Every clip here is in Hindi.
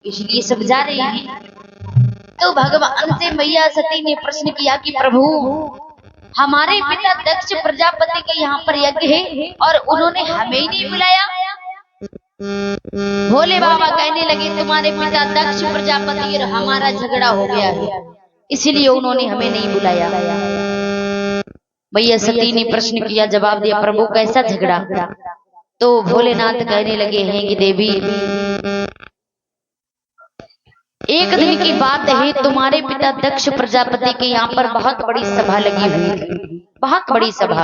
इसलिए सब जा रहे हैं। तो भगवान से मैया सती ने प्रश्न किया कि प्रभु, हमारे पिता दक्ष प्रजापति के यहाँ पर यज्ञ है और उन्होंने हमें ही नहीं बुलाया। भोले बाबा कहने लगे, तुम्हारे पिता दक्ष प्रजापति और हमारा झगड़ा हो गया है, इसलिए उन्होंने हमें नहीं बुलाया। मैया सती ने प्रश्न किया, जवाब दिया, प्रभु कैसा झगड़ा? तो भोलेनाथ कहने लगे हैं कि देवी, एक दिन की बात है, तुम्हारे पिता दक्ष प्रजापति के यहाँ पर बहुत बड़ी सभा लगी हुई थी, बहुत बड़ी सभा।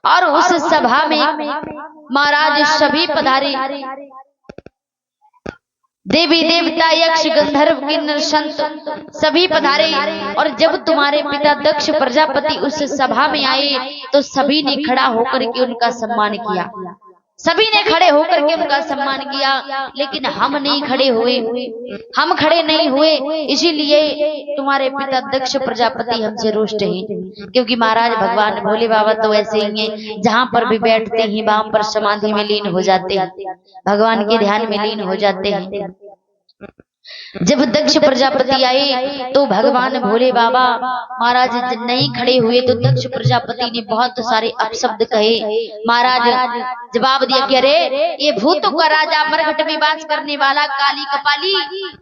और उस सभा में महाराज सभी पधारे, देवी देवता यक्ष गंधर्व किन्नर संत सभी पधारे। और जब तुम्हारे पिता दक्ष प्रजापति उस सभा में आए तो सभी ने खड़ा होकर के उनका सम्मान किया, सभी ने खड़े होकर के उनका सम्मान किया, लेकिन हम नहीं खड़े हुए, हम खड़े नहीं हुए, इसीलिए तुम्हारे पिता दक्ष प्रजापति हमसे रुष्ट हैं। क्योंकि महाराज भगवान भोले बाबा तो ऐसे ही हैं, जहां पर भी बैठते हैं वहां पर समाधि में लीन हो जाते हैं, भगवान के ध्यान में लीन हो जाते हैं। जब दक्ष प्रजापति आए तो भगवान भोले बाबा महाराज नहीं खड़े हुए, तो दक्ष प्रजापति ने बहुत सारे अपशब्द कहे। महाराज जवाब दिया कि अरे, ये भूतों का राजा, मरघट में वास करने वाला, काली कपाली,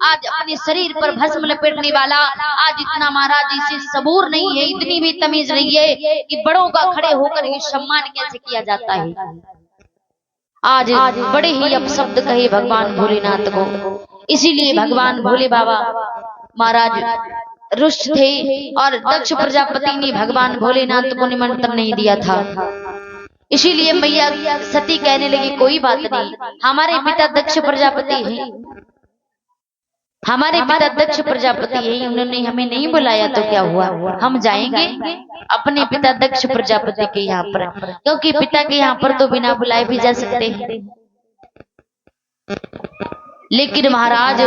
आज अपने शरीर पर भस्म लपेटने वाला, आज इतना महाराज इसे सबूर नहीं है, इतनी भी तमीज नहीं है कि बड़ों का खड़े होकर ये सम्मान कैसे किया जाता है। आज बड़े ही अपशब्द कहे भगवान भोलेनाथ को, इसीलिए भगवान भोले बाबा महाराज रुष्ट थे और दक्ष प्रजापति ने भगवान भोलेनाथ को निमंत्रण नहीं दिया था। इसीलिए मैया सती कहने लगी, कोई बात नहीं, हमारे पिता दक्ष प्रजापति हैं, हमारे पिता दक्ष प्रजापति हैं, उन्होंने हमें नहीं बुलाया तो क्या हुआ, हम जाएंगे अपने पिता दक्ष प्रजापति के यहाँ पर, क्योंकि पिता के यहाँ पर तो बिना बुलाए भी जा सकते हैं। लेकिन महाराज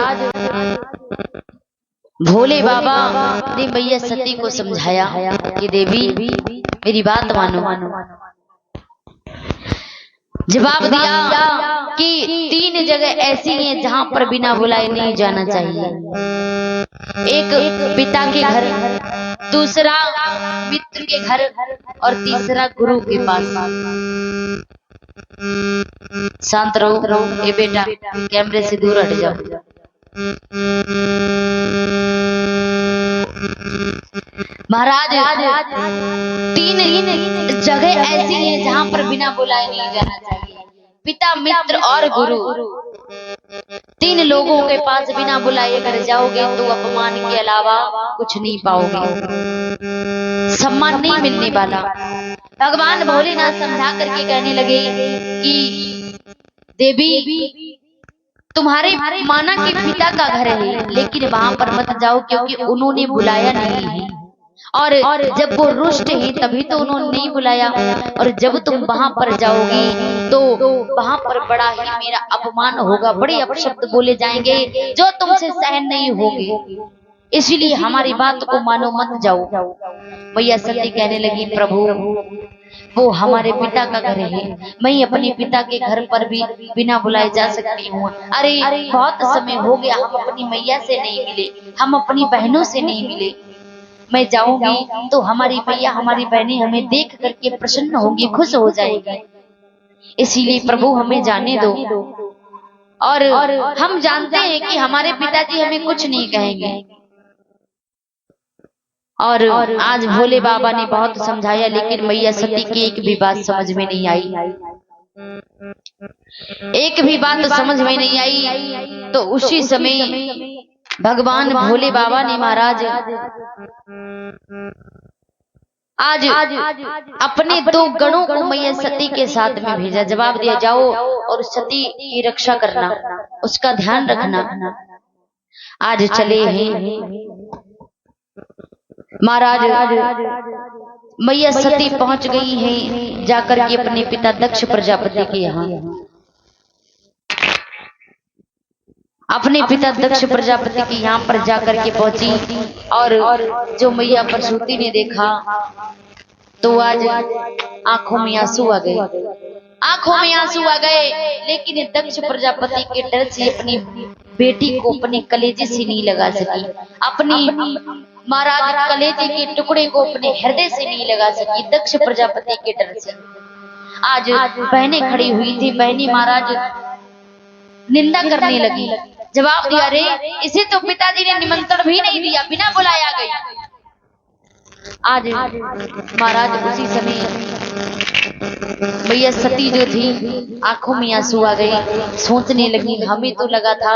भोले बाबा ने मैया सती को समझाया कि देवी मेरी बात मानो। जवाब दिया कि 3 जगह ऐसी हैं जहां पर बिना बुलाए नहीं जाना चाहिए। एक पिता के घर, दूसरा मित्र के घर और तीसरा गुरु के पास। शांत रहो, ये बेटा कैमरे से दूर हट जाओ। महाराज 3 जगह ऐसी हैं जहां पर बिना बुलाए नहीं जाना चाहिए, पिता, मित्र और गुरु। 3 लोगों के पास बिना बुलाए अगर जाओगे तो अपमान के अलावा कुछ नहीं पाओगे, सम्मान नहीं मिलने वाला। भगवान भोलेनाथ समझा करके कहने लगे कि देवी, तुम्हारे माना के पिता का घर है, लेकिन वहां पर मत जाओ क्योंकि उन्होंने बुलाया नहीं है, और जब वो रुष्ट है तभी तो उन्होंने नहीं बुलाया, और जब तुम वहां पर जाओगी तो वहां पर बड़ा ही मेरा अपमान होगा, बड़े अपशब्द बोले जाएंगे जो तुमसे सहन नहीं होंगे, इसलिए हमारी बात को मानो, मत जाओ। मैया सती कहने लगी, प्रभु वो हमारे पिता का घर है, मैं अपने पिता के घर पर भी बिना बुलाए जा सकती हूँ। अरे बहुत समय हो गया, हम अपनी मैया से नहीं मिले, हम अपनी बहनों से नहीं मिले, मैं जाऊंगी तो हमारी मैया, हमारी बहनें हमें देख करके प्रसन्न होंगी, खुश हो जाएगी, इसीलिए प्रभु हमें जाने दो। और हम जानते हैं कि हमारे पिताजी हमें कुछ नहीं कहेंगे। और आज भोले बाबा ने बहुत समझाया, लेकिन मैया सती की एक भी बात समझ में नहीं आई, एक भी बात समझ में नहीं आई। तो उसी समय भगवान भोले बाबा ने महाराज आज अपने 2 गणों को मैया सती के साथ में भेजा। जवाब दिया, जाओ और सती की रक्षा करना, उसका ध्यान रखना। आज चले हैं महाराज, मैया सती पहुंच गई हैं जाकर के अपने पिता दक्ष प्रजापति के यहाँ। अपने पिता दक्ष प्रजापति के यहाँ पर जाकर के पहुंची, और जो मैया प्रसूति ने देखा तो आज आंखों में आंसू आ गए, आंखों में आंसू आ गए। लेकिन दक्ष प्रजापति के डर से अपनी बेटी को अपने कलेजे से नहीं लगा सकी, अपनी महाराज कलेजे के टुकड़े को अपने हृदय से नहीं लगा सकी, दक्ष प्रजापति के डर से। आज बहनें खड़ी हुई थी, बहनी महाराज निंदा करने लगी। जवाब दिया, अरे इसे तो पिताजी ने निमंत्रण भी नहीं दिया, बिना बुलाया गई। आज महाराज उसी समय भैया सती जो थी आंखों में आंसू आ गए, सोचने लगी हमें तो लगा था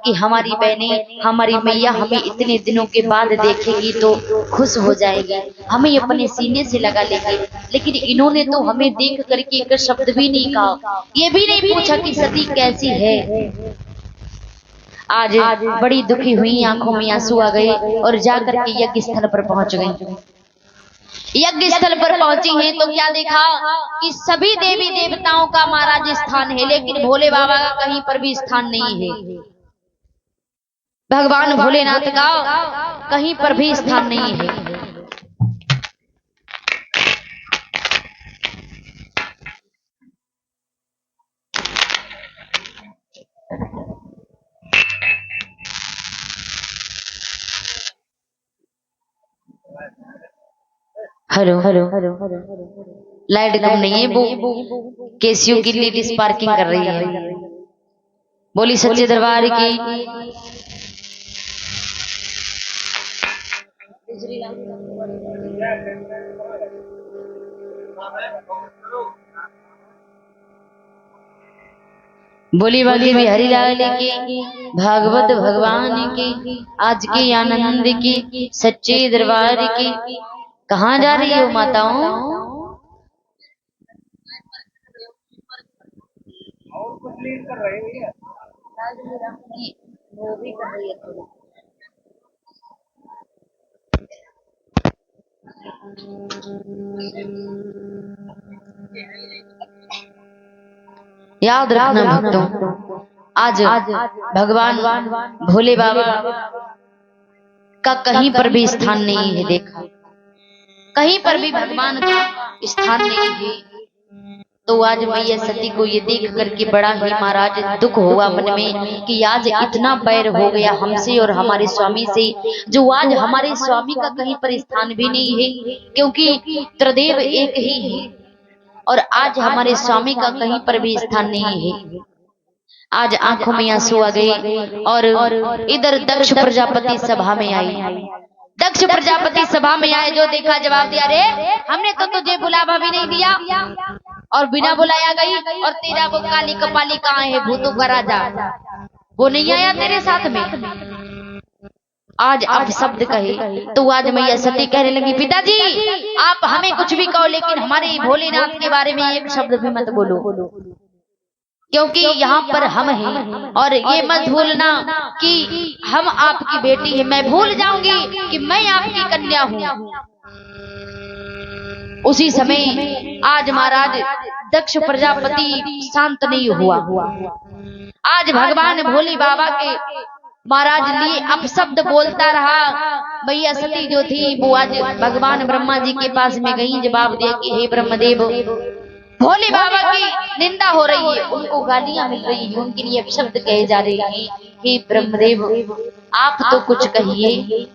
कि हमारी बहनें, हमारी मैया हमें इतने दिनों के बाद देखेगी तो खुश हो जाएगी, हमें अपने सीने से लगा लेगी, लेकिन इन्होंने तो हमें देख करके एक शब्द भी नहीं कहा, ये भी नहीं पूछा कि सती कैसी है। आज बड़ी दुखी हुई, आंखों में आंसू आ गए और जाकर के यज्ञ स्थल पर पहुंच गई। यज्ञ स्थल पर पहुंची हैं तो क्या देखा कि सभी देवी देवताओं का महाराज स्थान है, लेकिन भोले बाबा का कहीं पर भी स्थान नहीं है। भगवान भोलेनाथ का कहीं पर भी स्थान नहीं है। हेलो हेलो, लाइट कम नहीं है, वो केसियो की लेडीज पार्किंग कर रही है। बोली सच्चे दरबार की। बोली बाकी बिहारी लाल की, भागवत भगवान की, आज के आनंद की, सच्चे दरबार की। कहाँ जा रही हो माताओं? वो भी कर रही है। याद रखना भक्तों, आज भगवान भोले बाबा का कहीं पर भी स्थान नहीं है। देखा, कहीं पर भी भगवान का स्थान नहीं है। तो आज मैया सती को ये देख करके बड़ा ही महाराज दुख हुआ मन में कि आज इतना बैर हो गया हमसे और हमारे स्वामी से, जो आज हमारे स्वामी का कहीं पर स्थान भी नहीं है, क्योंकि त्रिदेव एक ही है और आज हमारे स्वामी का कहीं पर भी स्थान नहीं है। आज आंखों में आंसू आ गए और इधर दक्ष प्रजापति सभा में आई। दक्ष प्रजापति सभा में आए, जो देखा जवाब दिया, रे हमने तो तुझे बुलावा भी नहीं दिया और बिना बुलाया गई, और तेरा वो काली कपाली कहाँ है, भूतों का राजा, वो नहीं आया तेरे साथ में। आज अब शब्द कहे तो आज मैया सती कहने लगी, पिताजी आप हमें कुछ भी कहो, लेकिन हमारे भोलेनाथ के बारे में एक शब्द भी मत बोलो, क्योंकि यहाँ पर हम हैं, और ये मत भूलना कि हम आपकी बेटी है। मैं भूल जाऊंगी कि मैं आपकी कन्या हूँ। उसी समय आज महाराज दक्ष प्रजापति शांत नहीं हुआ। आज भगवान भोले बाबा के महाराज लिए अपशब्द बोलता रहा। मैया सती जो थी वो आज भगवान ब्रह्मा जी के पास में गई, जवाब दिया कि हे ब्रह्मदेव, भोले बाबा की निंदा हो रही है, उनको गालियां मिल रही है, उनके लिए अपशब्द कहे जा रहे हैं। हे ब्रह्मदेव आप तो कुछ कहिए।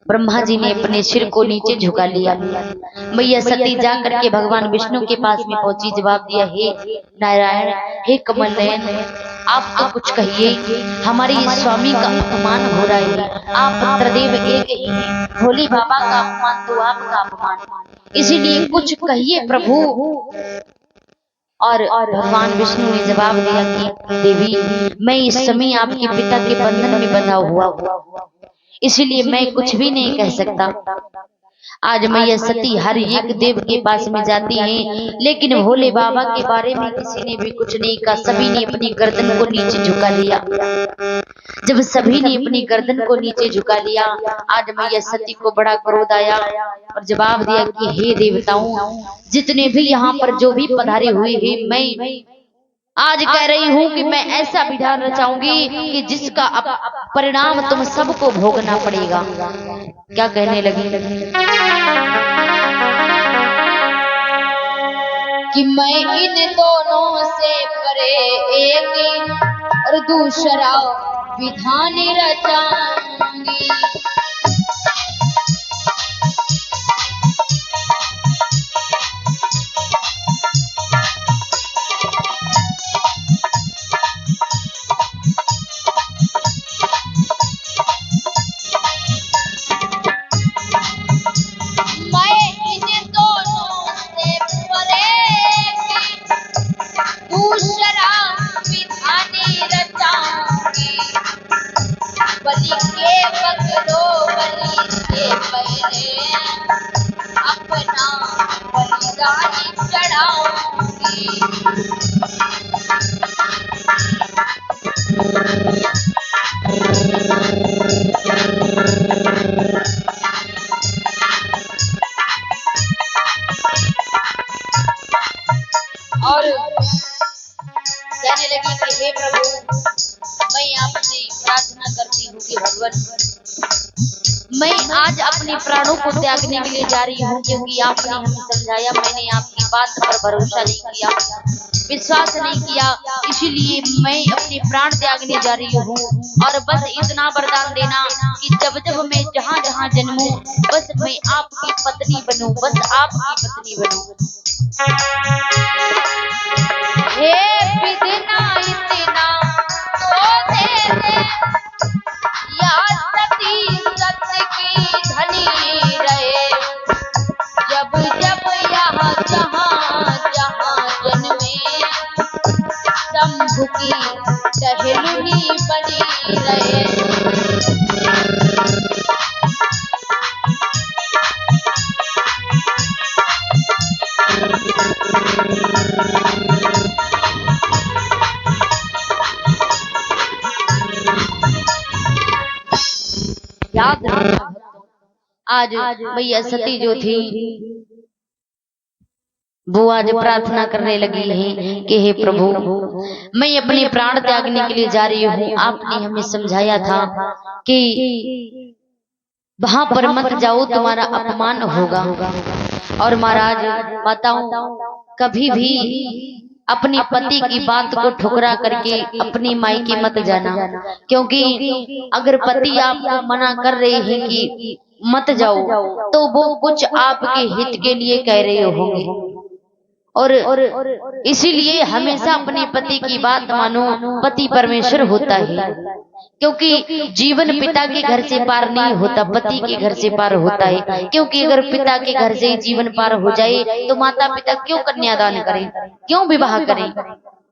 ब्रह्मा जी ने अपने सिर को नीचे झुका लिया। मैया सती जा करके भगवान विष्णु के पास में पहुंची, जवाब दिया, हे नारायण, हे कमल नयन, आप तो कुछ कहिए, हमारे स्वामी का अपमान हो रहा है। आप त्रिदेव एक ही हैं, भोले बाबा का अपमान तो आपका अपमान, इसीलिए कुछ कहिए प्रभु। और भगवान विष्णु ने जवाब दिया कि देवी, मैं इस समय आपके पिता के बंधन में बंधा हुआ हूँ, इसलिए मैं कुछ भी नहीं कह सकता। आज मैया सती हर एक देव के पास में जाती हैं, लेकिन भोले बाबा के बारे में किसी ने भी कुछ नहीं कहा। सभी ने अपनी गर्दन को नीचे झुका लिया। जब सभी ने अपनी गर्दन को नीचे झुका लिया, आज मैया सती को बड़ा क्रोध आया और जवाब दिया कि हे देवताओं, जितने भी यहाँ पर जो भी पधारे हुए हैं, मैं आज कह रही हूँ कि मैं ऐसा विधान रचाऊंगी कि जिसका परिणाम तुम सबको भोगना पड़ेगा। क्या कहने लगी कि मैं इन दोनों से परे एक और दूसरा विधान रचाऊंगी। बलि के बकरो बलि से पहले अपना बलिदान चढ़ाऊंगी। और कहने लगी कि हे प्रभु, मैं आपसे प्रार्थना करती हूँ कि भगवान, मैं आज अपने प्राणों को त्यागने के लिए जा रही हूँ, क्योंकि आपने हमें समझाया, मैंने आपकी बात पर भरोसा नहीं किया, विश्वास नहीं किया, इसीलिए मैं अपने प्राण त्यागने जा रही हूँ। और बस इतना वरदान देना कि जब जब मैं जहाँ जहाँ जन्मूं, बस मैं आपकी पत्नी बनूं, बस आपकी पत्नी बनूं। हे विधना इतना तो दे दे, या सती सत्य की धनी रहे, जब जब यहाँ जहाँ जहाँ जन्मे, शंभु की टहलुनी बनी रहे। याद रखना, आज भैया सती जो थी वो आज प्रार्थना करने लगी है कि हे प्रभु, मैं अपने प्राण त्यागने के लिए जा रही हूँ। आपने हमें समझाया था कि वहां पर मत जाओ, तुम्हारा अपमान होगा। और महाराज माताओं, कभी भी अपने पति की बात को ठुकरा करके अपनी मायके मत जाना, क्योंकि अगर पति आपको मना कर रहे हैं कि मत जाओ, तो वो कुछ आपके हित के लिए कह रहे होंगे। और इसीलिए हमेशा अपने पति की बात मानो, पति परमेश्वर होता है, क्योंकि जीवन पिता के घर से पार नहीं होता, पति के घर से पार होता है। क्योंकि अगर पिता के घर से जीवन पार हो जाए तो माता पिता क्यों कन्यादान करें, क्यों विवाह करें?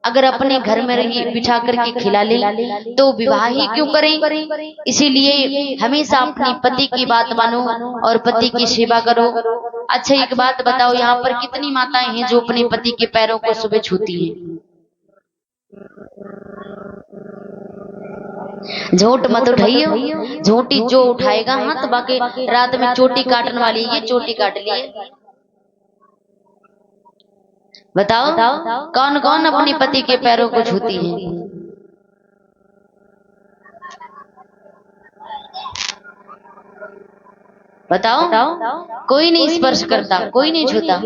अगर अपने घर में रही बिठा करके खिला ले तो विवाह ही क्यों करें? इसीलिए हमेशा अपने पति की बात मानो और पति की सेवा करो। अच्छा, एक बात बताओ, यहाँ पर कितनी माताएं हैं जो अपने पति के पैरों को सुबह छूती हैं? झोट मत उठाइए, झोटी जो उठाएगा हाथ, बाकी रात में चोटी काटने वाली ये चोटी काट लिए। बताओ कौन कौन अपने पति के पैरों को छूती है? बताओ, कोई नहीं स्पर्श करता, कोई नहीं छूता।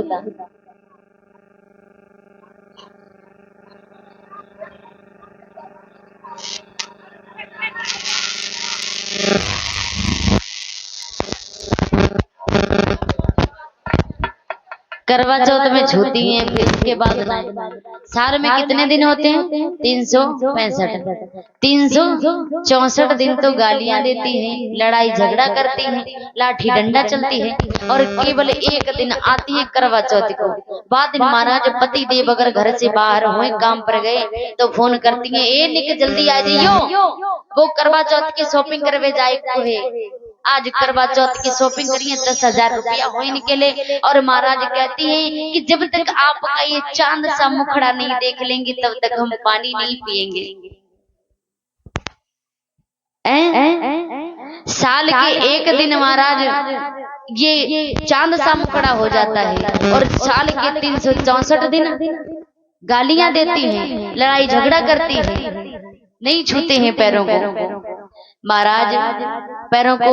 करवा चौथ में छूती हैं, फिर इसके बाद साल में कितने दिन होते हैं? 365। 364 दिन तो गालियां देती हैं, लड़ाई झगड़ा करती हैं, लाठी डंडा चलती है, और केवल एक दिन आती है करवा चौथ को। बाद दिन महाराज पति देव अगर घर से बाहर हुए, काम पर गए, तो फोन करती है, ए निक जल्दी आ जाइयो, वो करवा चौथ की शॉपिंग करवे जाए को है। आज करवा चौथ की शॉपिंग करिए, 10,000 रुपया हो निकले। और महाराज कहती है कि जब तक आपका ये चांद सा मुखड़ा नहीं देख लेंगे, तब तक हम पानी नहीं पिएंगे। साल के एक दिन महाराज ये चांद सा मुखड़ा हो जाता है, और साल के 364 दिन गालियां देती हैं, लड़ाई झगड़ा करती है, नहीं छूते हैं पैरों को। महाराज पैरों को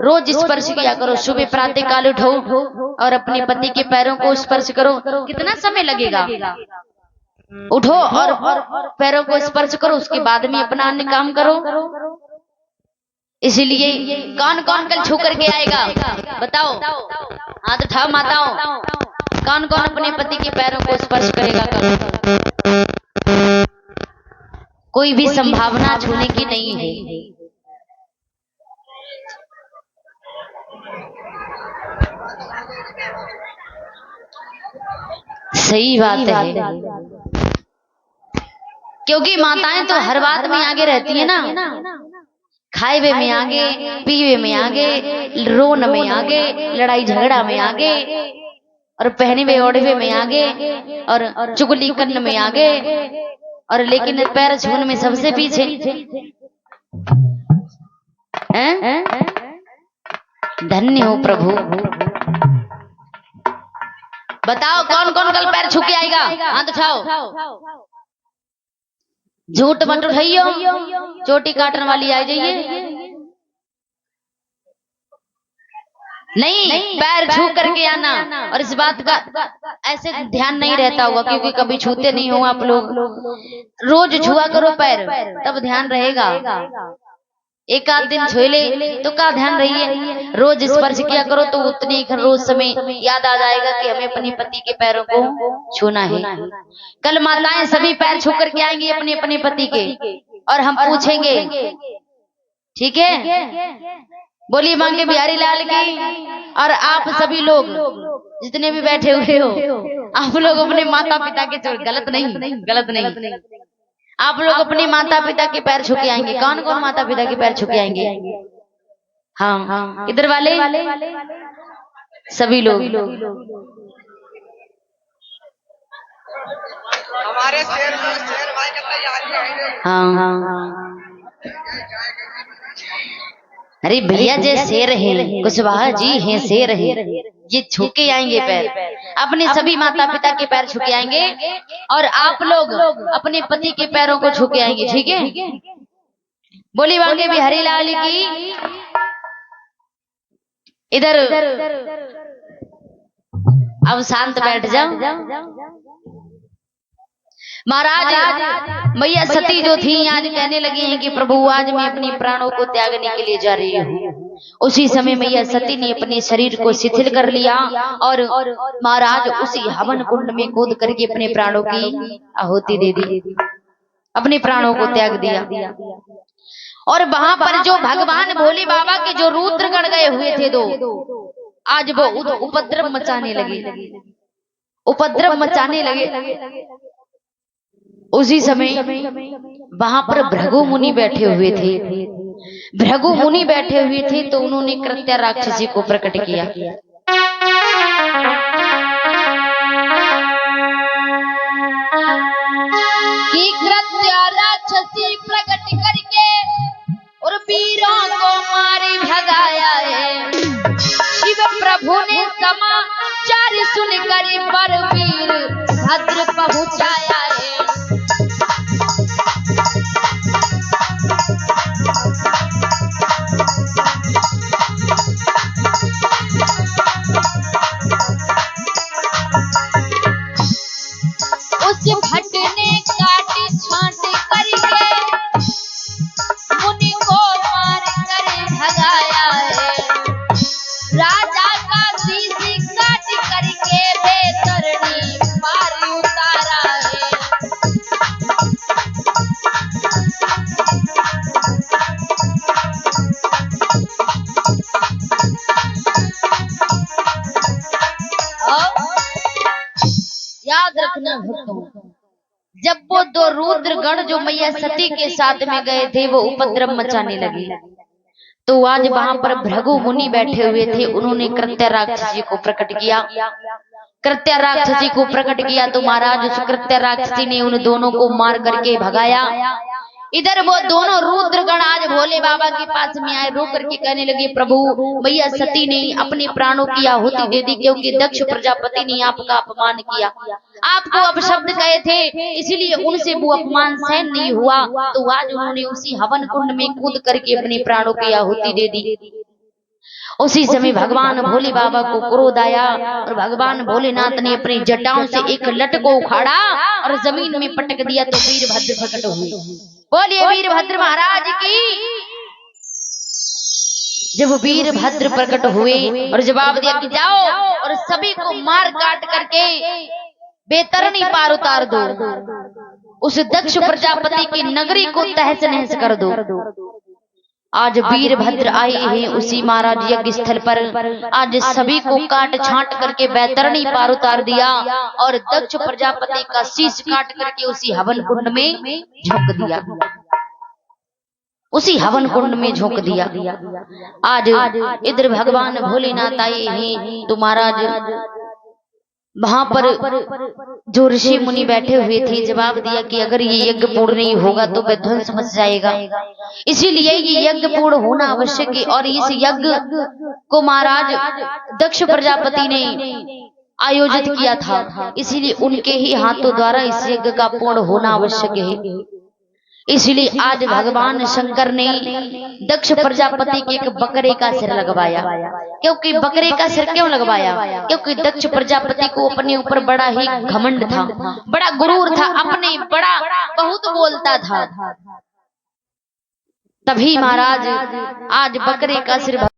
रोज स्पर्श किया करो, सुबह प्रातः काल उठो और अपने पति के पैरों को स्पर्श करो। कितना समय लगेगा? उठो और पैरों को स्पर्श करो, उसके बाद में अपना अन्य काम करो। इसीलिए कौन कौन कल छू करके आएगा बताओ, हाथ उठाओ माताओं, कौन कौन अपने पति के पैरों को स्पर्श करेगा कल? कोई भी संभावना छूने की नहीं है। सही बात है, क्योंकि माताएं तो हर बात में आगे रहती है ना, खाए में आगे, पीवे में आगे, रोन में आगे, लड़ाई झगड़ा में आगे, और पहने हुए ओढ़े में आगे, और चुगली करने में आगे, और लेकिन पैर छूने में सबसे पीछे हैं? धन्य हो प्रभु। बताओ कौन कौन कल पैर छू के आएगा, हाथ उठाओ। झूठ मत उठाइयो, चोटी काटने वाली आ जाइए। नहीं, पैर छू करके आना। और इस बात का ऐसे ध्यान नहीं रहता होगा क्योंकि कभी छूते नहीं हो आप लोग। रोज छुआ करो पैर, तब ध्यान रहेगा। एक आध दिन छुए ले तो क्या ध्यान रही है, रोज स्पर्श किया करो तो उतने ही रोज समय याद आ जाएगा कि हमें अपने पति के पैरों को छूना है। कल माताएं सभी पैर छू करके आएंगी अपने अपने पति के, और हम पूछेंगे, ठीक है, बोलिए मांगे बिहारी लाल की। और आप सभी लोग जितने भी बैठे हुए हो, आप लोग अपने माता पिता के, गलत नहीं, आप लोग अपने माता पिता के पैर छू के आएंगे। कौन कौन माता पिता के पैर छू के आएंगे? हाँ, इधर वाले सभी लोग। हमारे शेर भाई का तैयारी। हाँ, अरे भैया जे शेर है, कुशवाहा जी हैं शेर है, ये छू के आएंगे पैर, अपने सभी माता पिता के पैर छू के आएंगे, और आप लोग अपने पति के पैरों को छू के आएंगे, ठीक है? बोली मांगे बिहारी लाल की। इधर अब शांत बैठ जाओ। महाराज मैया सती जो थी आज कहने लगी हैं कि प्रभु आज मैं अपने प्राणों को त्यागने के लिए जा रही हूँ। उसी समय मैया सती ने अपने शरीर को शिथिल कर लिया और महाराज उसी हवन कुंड में कूद करके अपने प्राणों की आहुति दे दी, अपने प्राणों को त्याग दिया। और वहां पर जो भगवान भोले बाबा के जो रुद्रगण गए हुए थे दो, आज वो उपद्रव मचाने लगे। उसी समय वहां पर भृगु मुनि बैठे हुए थे। तो उन्होंने कृत्या राक्षसी को प्रकट किया। कि कृत्या राक्षसी प्रकट करके और वीरों को मारी भगाया है। शिव प्रभु ने समाचार सुनकर पर वीर भद्र पहुंचाया है। उस भट्ट ने काटी छांट करके मुनि को मार कर भगाया है। राजा का शीश काट करके बेतरनी मार उतारा है। याद रखना भक्तों, जब वो दो रुद्रगण जो मैया सती के साथ में गए थे वो उपद्रव मचाने लगे, तो आज वहां पर भृगु मुनि बैठे हुए थे। उन्होंने कृत्या राक्षसी को प्रकट किया। तो महाराज उस कृत्या राक्षसी ने उन दोनों को मार करके भगाया। इधर वो दोनों रुद्रगण आज भोले बाबा के पास में आए, रो करके कहने लगे, प्रभु मैया सती ने अपने प्राणों की आहुति दे दी क्योंकि दक्ष प्रजापति ने आपका अपमान किया, आपको अपशब्द कहे थे, इसलिए उनसे वो अपमान सहन नहीं हुआ। तो आज उन्होंने उसी हवन कुंड में कूद करके अपने प्राणों की आहुति दे दी। उसी समय भगवान भोले बाबा को क्रोध आया और भगवान भोलेनाथ ने अपनी जटाओं से एक लट को उखाड़ा और जमीन में पटक दिया तो वीरभद्र प्रकट हुए। बोलिए वीरभद्र महाराज की। जब वीरभद्र प्रकट हुए और जवाब दिया कि जाओ और सभी को मार काट करके बेतरनी पार उतार दो, उस दक्ष प्रजापति की नगरी को तहस नहस कर दो। आज वीरभद्र आए हैं उसी महाराज यज्ञ स्थल पर, आज सभी को काट छांट करके बैतरणी पार उतार दिया और दक्ष प्रजापति का शीश काट करके उसी हवन कुंड में झोंक दिया, उसी हवन कुंड में झोंक दिया। आज इधर भगवान भोलेनाथ आए हैं तो महाराज वहां पर जो ऋषि मुनि बैठे हुए थे जवाब दिया कि अगर ये यज्ञ पूर्ण नहीं होगा तो विध्वंस मच जाएगा, इसीलिए ये यज्ञ पूर्ण होना आवश्यक है। और इस यज्ञ को महाराज दक्ष प्रजापति ने आयोजित किया था, इसीलिए उनके ही हाथों द्वारा इस यज्ञ का पूर्ण होना आवश्यक है। इसलिए आज भगवान शंकर ने दक्ष प्रजापति के एक बकरे का सिर लगवाया। क्योंकि बकरे का सिर क्यों लगवाया? क्योंकि दक्ष प्रजापति को अपने ऊपर बड़ा ही घमंड था, बड़ा गुरूर था, अपने बड़ा बहुत बोलता था। तभी महाराज आज बकरे का सिर